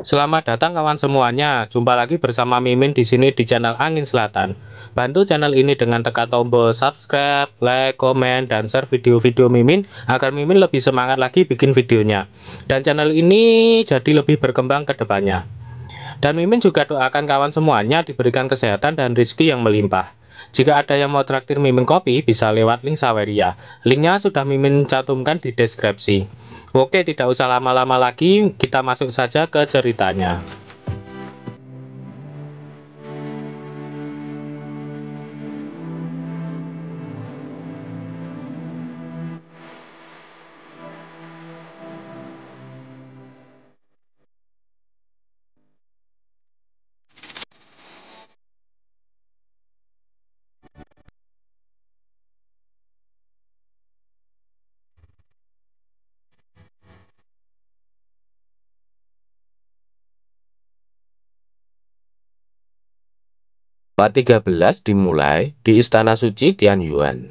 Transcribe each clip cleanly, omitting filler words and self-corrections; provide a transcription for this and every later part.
Selamat datang kawan semuanya. Jumpa lagi bersama Mimin di sini di channel Angin Selatan. Bantu channel ini dengan tekan tombol subscribe, like, komen, dan share video-video Mimin agar Mimin lebih semangat lagi bikin videonya. Dan channel ini jadi lebih berkembang ke depannya. Dan Mimin juga doakan kawan semuanya diberikan kesehatan dan rezeki yang melimpah. Jika ada yang mau traktir Mimin kopi, bisa lewat link Saweria. Linknya sudah Mimin cantumkan di deskripsi. Oke, tidak usah lama-lama lagi, kita masuk saja ke ceritanya. Part 13 dimulai di Istana Suci Tianyuan.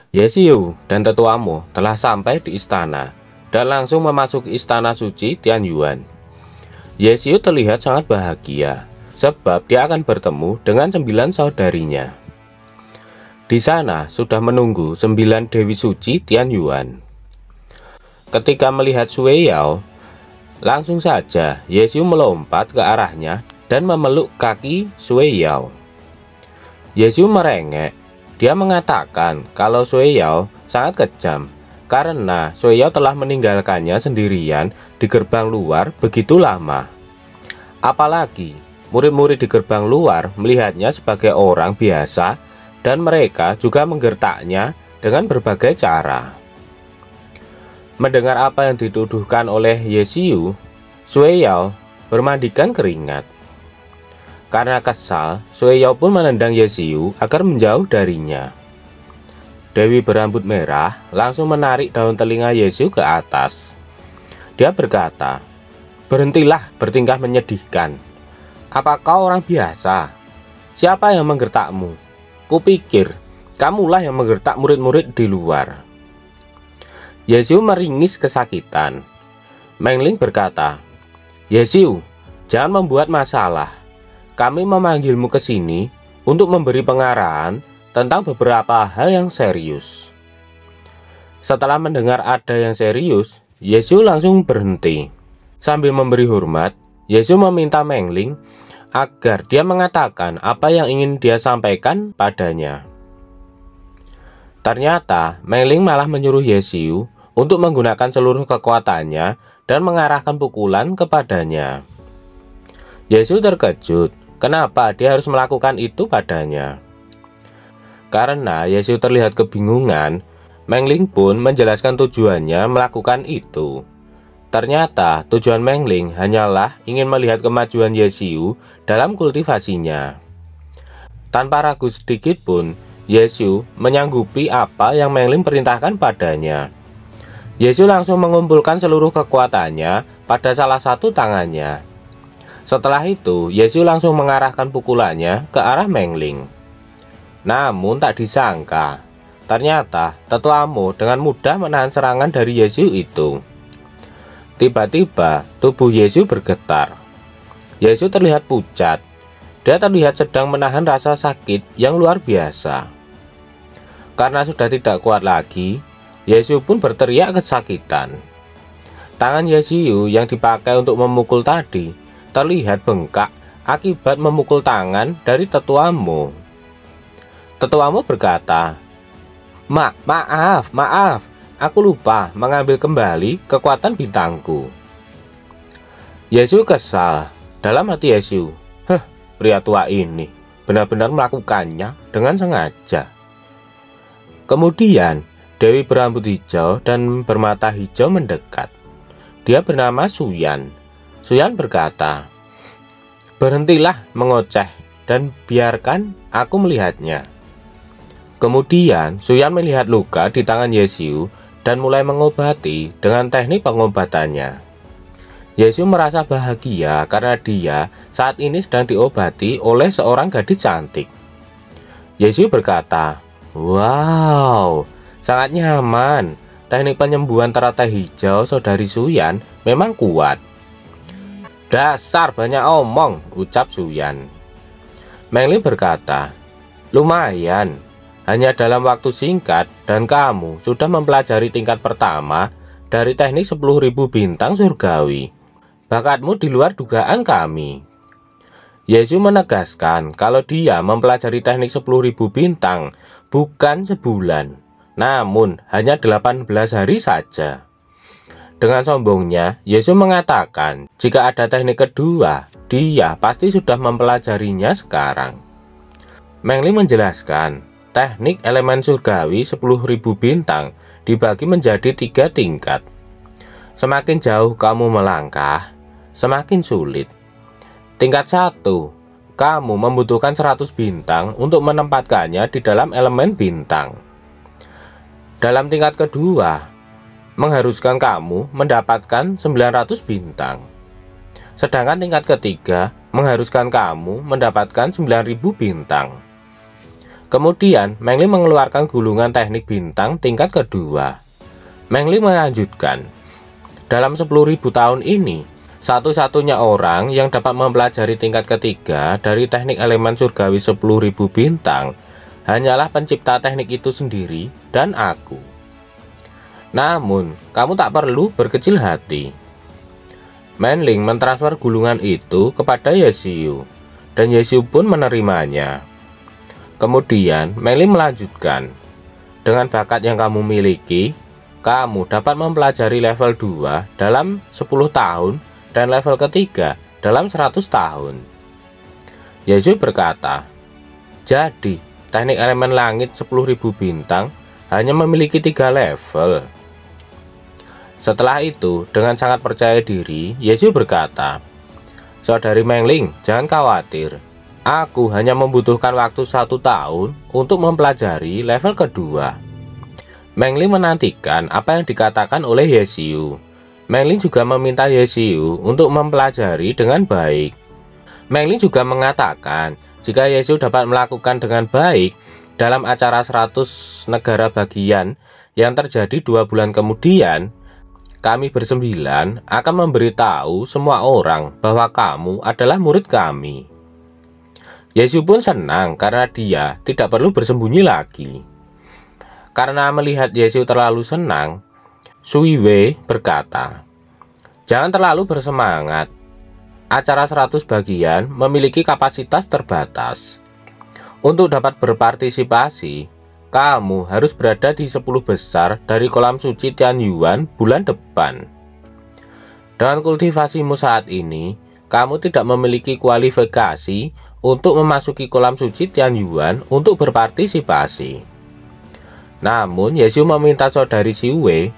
Yesiu dan tetuamu telah sampai di istana dan langsung memasuki Istana Suci Tianyuan. Yesiu terlihat sangat bahagia sebab dia akan bertemu dengan 9 saudarinya. Di sana sudah menunggu 9 Dewi Suci Tianyuan. Ketika melihat Sui Yao, langsung saja Yesiu melompat ke arahnya dan memeluk kaki Sui Yao. Yesiu merengek. Dia mengatakan kalau Sui Yao sangat kejam karena Sui Yao telah meninggalkannya sendirian di gerbang luar begitu lama. Apalagi murid-murid di gerbang luar melihatnya sebagai orang biasa dan mereka juga menggertaknya dengan berbagai cara. Mendengar apa yang dituduhkan oleh Yesiu, Sui Yao bermandikan keringat. Karena kesal, Sui Yao pun menendang Yesiu agar menjauh darinya. Dewi berambut merah langsung menarik daun telinga Yesiu ke atas. Dia berkata, "Berhentilah bertingkah menyedihkan. Apa kau orang biasa? Siapa yang menggertakmu? Kupikir kamulah yang menggertak murid-murid di luar." Yesiu meringis kesakitan. Mengling berkata, "Yesiu, jangan membuat masalah. Kami memanggilmu ke sini untuk memberi pengarahan tentang beberapa hal yang serius." Setelah mendengar ada yang serius, Yesiu langsung berhenti. Sambil memberi hormat, Yesiu meminta Mengling agar dia mengatakan apa yang ingin dia sampaikan padanya. Ternyata Mengling malah menyuruh Yesiu untuk menggunakan seluruh kekuatannya dan mengarahkan pukulan kepadanya. Yesiu terkejut. Kenapa dia harus melakukan itu padanya? Karena Yesiu terlihat kebingungan, Mengling pun menjelaskan tujuannya melakukan itu. Ternyata tujuan Mengling hanyalah ingin melihat kemajuan Yesiu dalam kultivasinya. Tanpa ragu sedikit pun, Yesiu menyanggupi apa yang Mengling perintahkan padanya. Yesiu langsung mengumpulkan seluruh kekuatannya pada salah satu tangannya. Setelah itu, Yesiu langsung mengarahkan pukulannya ke arah Mengling. Namun tak disangka, ternyata tetuamu dengan mudah menahan serangan dari Yesiu itu. Tiba-tiba, tubuh Yesiu bergetar. Yesiu terlihat pucat. Dia terlihat sedang menahan rasa sakit yang luar biasa. Karena sudah tidak kuat lagi, Yesiu pun berteriak kesakitan. Tangan Yesiu yang dipakai untuk memukul tadi terlihat bengkak akibat memukul tangan dari tetuamu. Tetuamu berkata, Maaf, aku lupa mengambil kembali kekuatan bintangku." Yesiu kesal. Dalam hati Yesiu, pria tua ini benar-benar melakukannya dengan sengaja. Kemudian Dewi berambut hijau dan bermata hijau mendekat. Dia bernama Suyan. Suyan berkata, "Berhentilah mengoceh dan biarkan aku melihatnya." Kemudian Suyan melihat luka di tangan Yesiu dan mulai mengobati dengan teknik pengobatannya. Yesiu merasa bahagia karena dia saat ini sedang diobati oleh seorang gadis cantik. Yesiu berkata, "Wow, sangat nyaman. Teknik penyembuhan teratai hijau saudari Suyan memang kuat." "Dasar banyak omong," ucap Suyan. Meng Ling berkata, "Lumayan, hanya dalam waktu singkat dan kamu sudah mempelajari tingkat pertama dari teknik 10.000 bintang surgawi. Bakatmu di luar dugaan kami." Yesu menegaskan kalau dia mempelajari teknik 10.000 bintang bukan sebulan, namun hanya 18 hari saja. Dengan sombongnya, Yesu mengatakan jika ada teknik kedua, dia pasti sudah mempelajarinya sekarang. Meng Ling menjelaskan, teknik elemen surgawi 10.000 bintang dibagi menjadi 3 tingkat. Semakin jauh kamu melangkah, semakin sulit. Tingkat 1, kamu membutuhkan 100 bintang untuk menempatkannya di dalam elemen bintang. Dalam tingkat kedua, mengharuskan kamu mendapatkan 900 bintang. Sedangkan tingkat ketiga, mengharuskan kamu mendapatkan 9.000 bintang. Kemudian, Meng Ling mengeluarkan gulungan teknik bintang tingkat kedua. Meng Ling melanjutkan, dalam 10.000 tahun ini, satu-satunya orang yang dapat mempelajari tingkat ketiga dari teknik elemen surgawi 10.000 bintang hanyalah pencipta teknik itu sendiri dan aku. Namun, kamu tak perlu berkecil hati. Meng Ling mentransfer gulungan itu kepada Yesiu, dan Yesiu pun menerimanya. Kemudian, Meng Ling melanjutkan, dengan bakat yang kamu miliki, kamu dapat mempelajari level 2 dalam 10 tahun dan level ketiga dalam 100 tahun. Yesus berkata, jadi teknik elemen langit 10.000 bintang hanya memiliki 3 level. Setelah itu, dengan sangat percaya diri, Yesus berkata, "Saudari Meng Ling, jangan khawatir. Aku hanya membutuhkan waktu 1 tahun untuk mempelajari level kedua." Meng Ling menantikan apa yang dikatakan oleh Yesiu. Meng Ling juga meminta Yesiu untuk mempelajari dengan baik. Meng Ling juga mengatakan jika Yesiu dapat melakukan dengan baik dalam acara 100 negara bagian yang terjadi 2 bulan kemudian, kami bersembilan akan memberitahu semua orang bahwa kamu adalah murid kami. Yesiu pun senang karena dia tidak perlu bersembunyi lagi. Karena melihat Yesiu terlalu senang, Sui Wei berkata, "Jangan terlalu bersemangat. Acara 100 bagian memiliki kapasitas terbatas. Untuk dapat berpartisipasi, kamu harus berada di 10 besar dari kolam suci Tianyuan bulan depan. Dengan kultivasimu saat ini, kamu tidak memiliki kualifikasi untuk memasuki kolam suci Tianyuan untuk berpartisipasi." Namun, Yesiu meminta saudari Sui Wei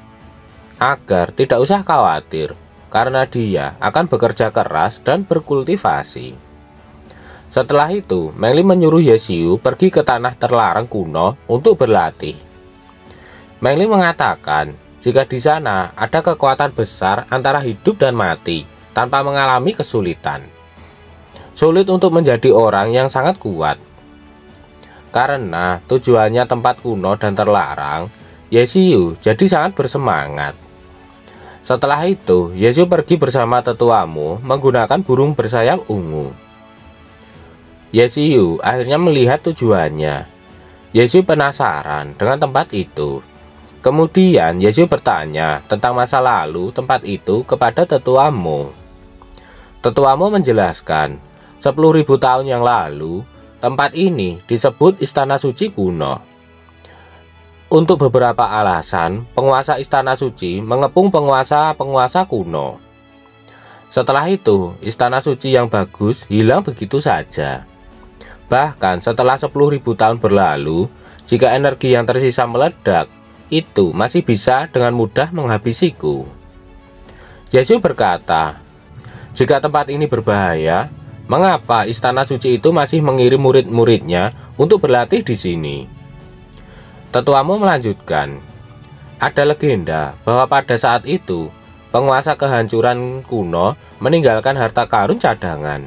agar tidak usah khawatir, karena dia akan bekerja keras dan berkultivasi. Setelah itu, Meng Ling menyuruh Yesiu pergi ke tanah terlarang kuno untuk berlatih. Meng Ling mengatakan, jika di sana ada kekuatan besar antara hidup dan mati tanpa mengalami kesulitan. Sulit untuk menjadi orang yang sangat kuat. Karena tujuannya tempat kuno dan terlarang, Yesiu jadi sangat bersemangat. Setelah itu, Yesiu pergi bersama tetuamu menggunakan burung bersayap ungu. Yesiu akhirnya melihat tujuannya. Yesiu penasaran dengan tempat itu. Kemudian Yesiu bertanya tentang masa lalu tempat itu kepada tetuamu. Tetuamu menjelaskan, 10.000 tahun yang lalu, tempat ini disebut Istana Suci Kuno. Untuk beberapa alasan, penguasa Istana Suci mengepung penguasa-penguasa kuno. Setelah itu, Istana Suci yang bagus hilang begitu saja. Bahkan setelah 10.000 tahun berlalu, jika energi yang tersisa meledak, itu masih bisa dengan mudah menghabisiku. Yesus berkata, jika tempat ini berbahaya, mengapa Istana Suci itu masih mengirim murid-muridnya untuk berlatih di sini? Tetuamu melanjutkan, ada legenda bahwa pada saat itu, penguasa kehancuran kuno meninggalkan harta karun cadangan.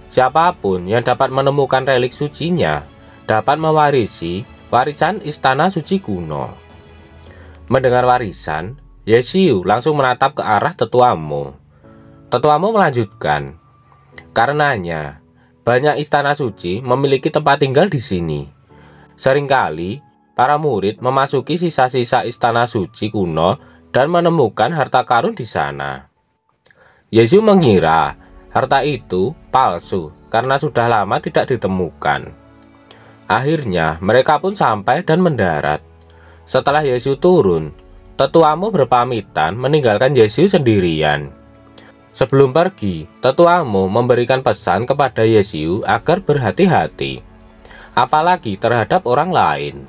Siapapun yang dapat menemukan relik sucinya, dapat mewarisi warisan Istana Suci Kuno. Mendengar warisan, Yesiu langsung menatap ke arah tetuamu. Tetuamu melanjutkan, karenanya banyak istana suci memiliki tempat tinggal di sini. Seringkali para murid memasuki sisa-sisa istana suci kuno dan menemukan harta karun di sana. Yesus mengira harta itu palsu karena sudah lama tidak ditemukan. Akhirnya mereka pun sampai dan mendarat. Setelah Yesus turun, tetuamu berpamitan meninggalkan Yesus sendirian. Sebelum pergi, tetuamu memberikan pesan kepada Yesus agar berhati-hati, apalagi terhadap orang lain.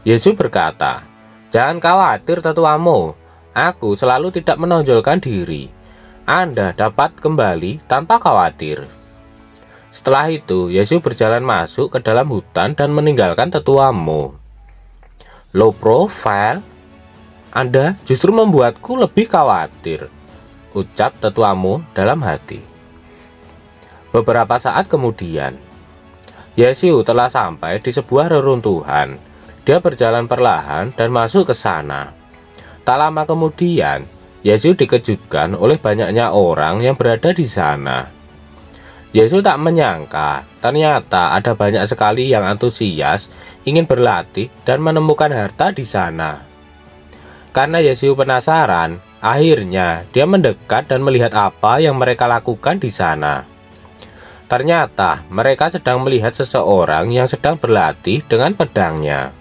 Yesus berkata, "Jangan khawatir tetuamu, aku selalu tidak menonjolkan diri. Anda dapat kembali tanpa khawatir." Setelah itu, Yesus berjalan masuk ke dalam hutan dan meninggalkan tetuamu. Low profile? Anda justru membuatku lebih khawatir, ucap tetuamu dalam hati. Beberapa saat kemudian, Yesus telah sampai di sebuah reruntuhan. Dia berjalan perlahan dan masuk ke sana. Tak lama kemudian, Yesus dikejutkan oleh banyaknya orang yang berada di sana. Yesus tak menyangka, ternyata ada banyak sekali yang antusias ingin berlatih dan menemukan harta di sana. Karena Yesus penasaran, akhirnya dia mendekat dan melihat apa yang mereka lakukan di sana. Ternyata mereka sedang melihat seseorang yang sedang berlatih dengan pedangnya.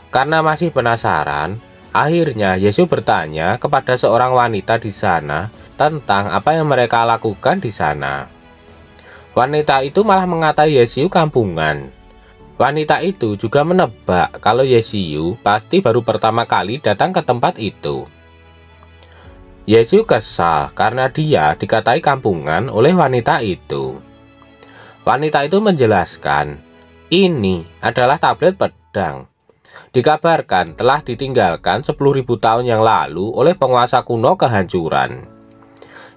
Karena masih penasaran, akhirnya Yesus bertanya kepada seorang wanita di sana tentang apa yang mereka lakukan di sana. Wanita itu malah mengatai Yesus kampungan. Wanita itu juga menebak kalau Yesus pasti baru pertama kali datang ke tempat itu. Yesus kesal karena dia dikatai kampungan oleh wanita itu. Wanita itu menjelaskan, ini adalah tablet pedang. Dikabarkan telah ditinggalkan 10.000 tahun yang lalu oleh penguasa kuno kehancuran.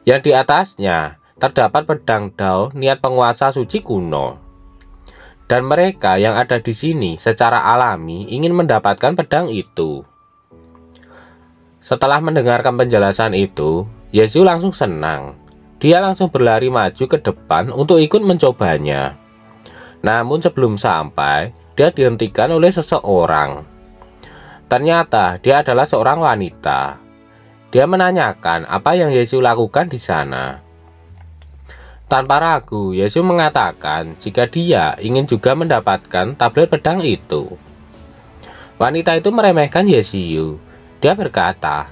Yang di atasnya terdapat pedang Dao niat penguasa suci kuno. Dan mereka yang ada di sini secara alami ingin mendapatkan pedang itu. Setelah mendengarkan penjelasan itu, Yesus langsung senang. Dia langsung berlari maju ke depan untuk ikut mencobanya. Namun sebelum sampai, dia dihentikan oleh seseorang. Ternyata dia adalah seorang wanita. Dia menanyakan apa yang Yesus lakukan di sana. Tanpa ragu, Yesus mengatakan jika dia ingin juga mendapatkan tablet pedang itu. Wanita itu meremehkan Yesus. Dia berkata,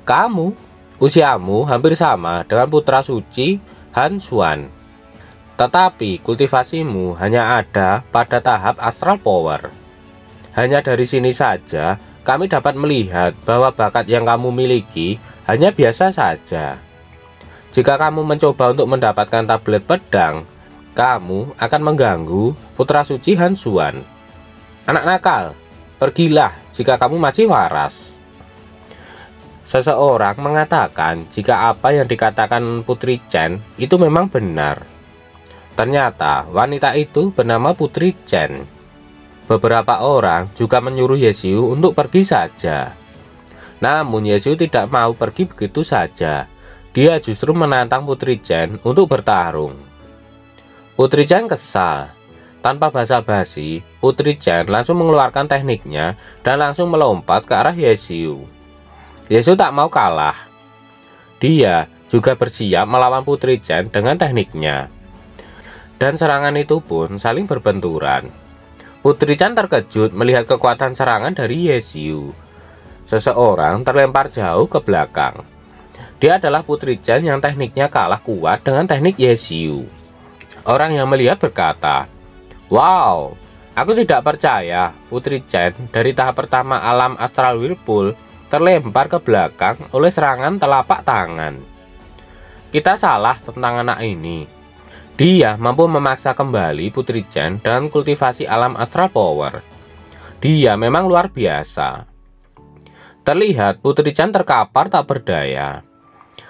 "Kamu, usiamu hampir sama dengan putra suci Han Xuan. Tetapi kultivasimu hanya ada pada tahap astral power. Hanya dari sini saja kami dapat melihat bahwa bakat yang kamu miliki hanya biasa saja. Jika kamu mencoba untuk mendapatkan tablet pedang, kamu akan mengganggu putra suci Han Xuan. Anak nakal, pergilah jika kamu masih waras." Seseorang mengatakan jika apa yang dikatakan Putri Chen itu memang benar. Ternyata wanita itu bernama Putri Chen. Beberapa orang juga menyuruh Yesus untuk pergi saja. Namun Yesus tidak mau pergi begitu saja. Dia justru menantang Putri Chen untuk bertarung. Putri Chen kesal. Tanpa basa-basi, Putri Chen langsung mengeluarkan tekniknya dan langsung melompat ke arah Yesus. Yesus tak mau kalah. Dia juga bersiap melawan Putri Chen dengan tekniknya. Dan serangan itu pun saling berbenturan. Putri Chen terkejut melihat kekuatan serangan dari Yesus. Seseorang terlempar jauh ke belakang. Dia adalah Putri Chen yang tekniknya kalah kuat dengan teknik Yesus. Orang yang melihat berkata, "Wow, aku tidak percaya Putri Chen dari tahap pertama alam astral whirlpool terlempar ke belakang oleh serangan telapak tangan. Kita salah tentang anak ini. Dia mampu memaksa kembali Putri Chen dengan kultivasi alam astral power. Dia memang luar biasa." Terlihat Putri Chen terkapar tak berdaya.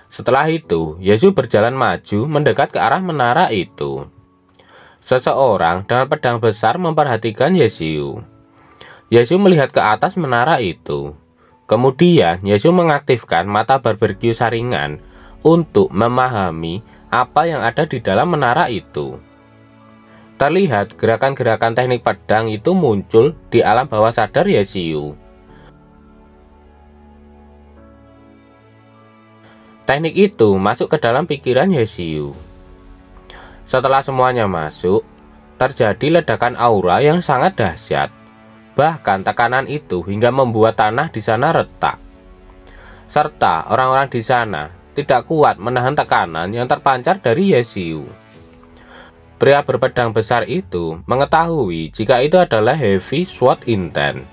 Setelah itu, Yesus berjalan maju mendekat ke arah menara itu. Seseorang dengan pedang besar memperhatikan Yesus. Yesus melihat ke atas menara itu. Kemudian Yesus mengaktifkan mata barbeque saringan untuk memahami apa yang ada di dalam menara itu. Terlihat gerakan-gerakan teknik pedang itu muncul di alam bawah sadar Yesiu. Teknik itu masuk ke dalam pikiran Yesiu. Setelah semuanya masuk, terjadi ledakan aura yang sangat dahsyat. Bahkan tekanan itu hingga membuat tanah di sana retak. Serta orang-orang di sana tidak kuat menahan tekanan yang terpancar dari Yesiu. Pria berpedang besar itu mengetahui jika itu adalah Heavy Sword Intent.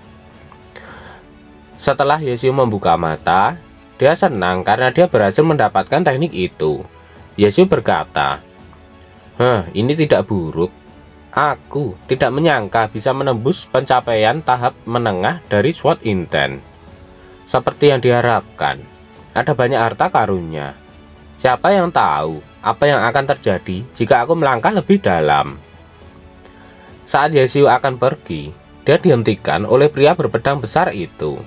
Setelah Yesiu membuka mata, dia senang karena dia berhasil mendapatkan teknik itu. Yesiu berkata, ini tidak buruk. Aku tidak menyangka bisa menembus pencapaian tahap menengah dari Sword Intent. Seperti yang diharapkan, ada banyak harta karunnya. Siapa yang tahu apa yang akan terjadi jika aku melangkah lebih dalam. Saat Yesiu akan pergi, dia dihentikan oleh pria berpedang besar itu.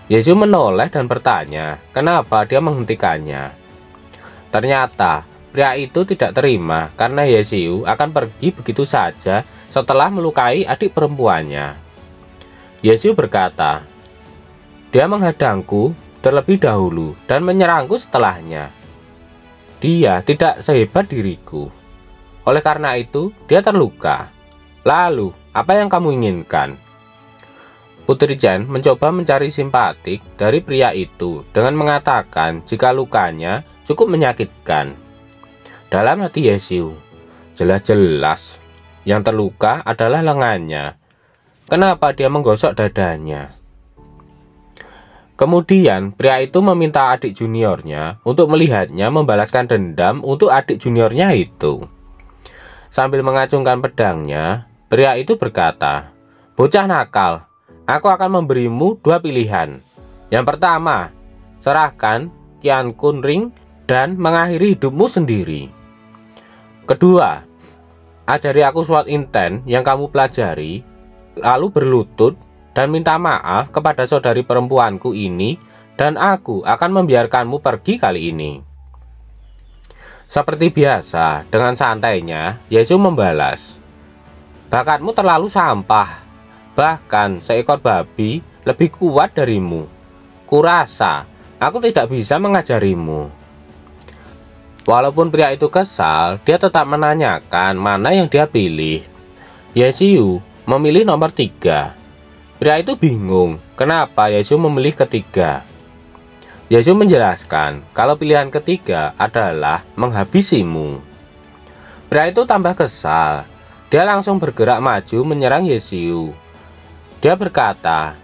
Yesiu menoleh dan bertanya kenapa dia menghentikannya. Ternyata pria itu tidak terima karena Yesiu akan pergi begitu saja setelah melukai adik perempuannya. Yesiu berkata, dia menghadangku terlebih dahulu dan menyerangku setelahnya. Dia tidak sehebat diriku. Oleh karena itu, dia terluka. Lalu, apa yang kamu inginkan? Putri Chen mencoba mencari simpatik dari pria itu dengan mengatakan jika lukanya cukup menyakitkan. Dalam hati Yesiu, jelas-jelas yang terluka adalah lengannya. Kenapa dia menggosok dadanya? Kemudian pria itu meminta adik juniornya untuk melihatnya membalaskan dendam untuk adik juniornya itu. Sambil mengacungkan pedangnya, pria itu berkata, bocah nakal, aku akan memberimu dua pilihan. Yang pertama, serahkan Qian Kun Ring dan mengakhiri hidupmu sendiri. Kedua, ajari aku Sword Intent yang kamu pelajari, lalu berlutut dan minta maaf kepada saudari perempuanku ini, dan aku akan membiarkanmu pergi kali ini. Seperti biasa, dengan santainya, Yesiu membalas, bakatmu terlalu sampah, bahkan seekor babi lebih kuat darimu. Kurasa, aku tidak bisa mengajarimu. Walaupun pria itu kesal, dia tetap menanyakan mana yang dia pilih. Yesiu memilih nomor 3. Pria itu bingung kenapa Yesiu memilih ketiga. Yesiu menjelaskan kalau pilihan ketiga adalah menghabisimu. Pria itu tambah kesal. Dia langsung bergerak maju menyerang Yesiu. Dia berkata,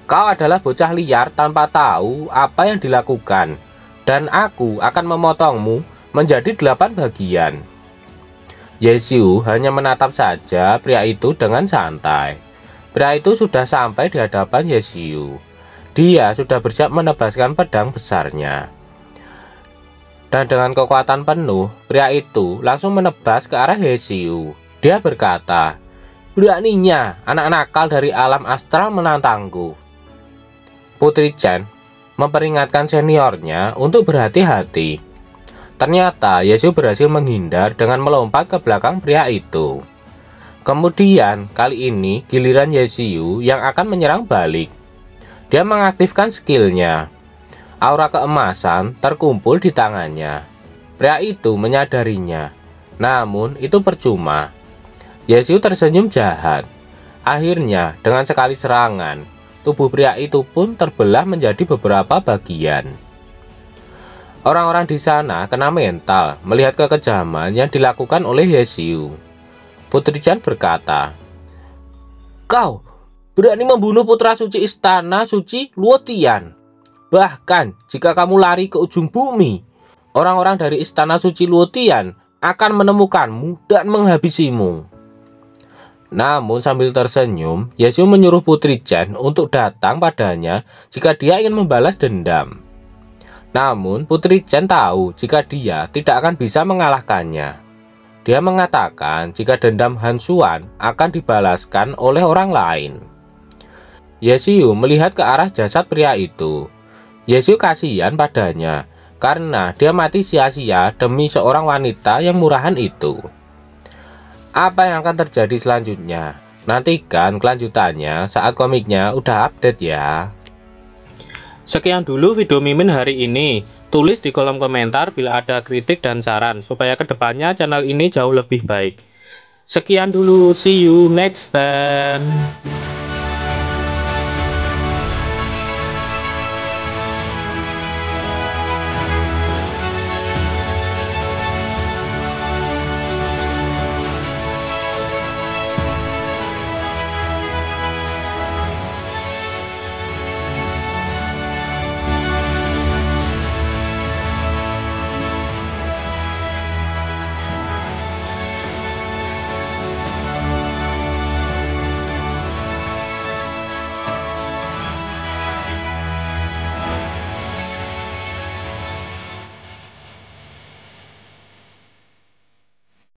kau adalah bocah liar tanpa tahu apa yang dilakukan, dan aku akan memotongmu menjadi 8 bagian. Yesiu hanya menatap saja pria itu dengan santai. Pria itu sudah sampai di hadapan Yesiu. Dia sudah bersiap menebaskan pedang besarnya. Dan dengan kekuatan penuh, pria itu langsung menebas ke arah Yesiu. Dia berkata, beraninya anak nakal dari alam astral menantangku. Putri Chen memperingatkan seniornya untuk berhati-hati. Ternyata Yesiu berhasil menghindar dengan melompat ke belakang pria itu. Kemudian kali ini giliran Yesiu yang akan menyerang balik. Dia mengaktifkan skillnya. Aura keemasan terkumpul di tangannya. Pria itu menyadarinya. Namun itu percuma. Yesiu tersenyum jahat. Akhirnya dengan sekali serangan, tubuh pria itu pun terbelah menjadi beberapa bagian. Orang-orang di sana kena mental melihat kekejaman yang dilakukan oleh Yesiu. Putri Chen berkata, kau berani membunuh putra suci istana suci Luotian. Bahkan jika kamu lari ke ujung bumi, orang-orang dari istana suci Luotian akan menemukanmu dan menghabisimu. Namun sambil tersenyum, Yesiu menyuruh Putri Chen untuk datang padanya jika dia ingin membalas dendam. Namun Putri Chen tahu jika dia tidak akan bisa mengalahkannya. Dia mengatakan jika dendam Han Xuan akan dibalaskan oleh orang lain. Yesiu melihat ke arah jasad pria itu. Yesiu kasihan padanya karena dia mati sia-sia demi seorang wanita yang murahan itu. Apa yang akan terjadi selanjutnya? Nantikan kelanjutannya saat komiknya udah update ya. Sekian dulu video Mimin hari ini. Tulis di kolom komentar bila ada kritik dan saran supaya kedepannya channel ini jauh lebih baik. Sekian dulu, see you next time.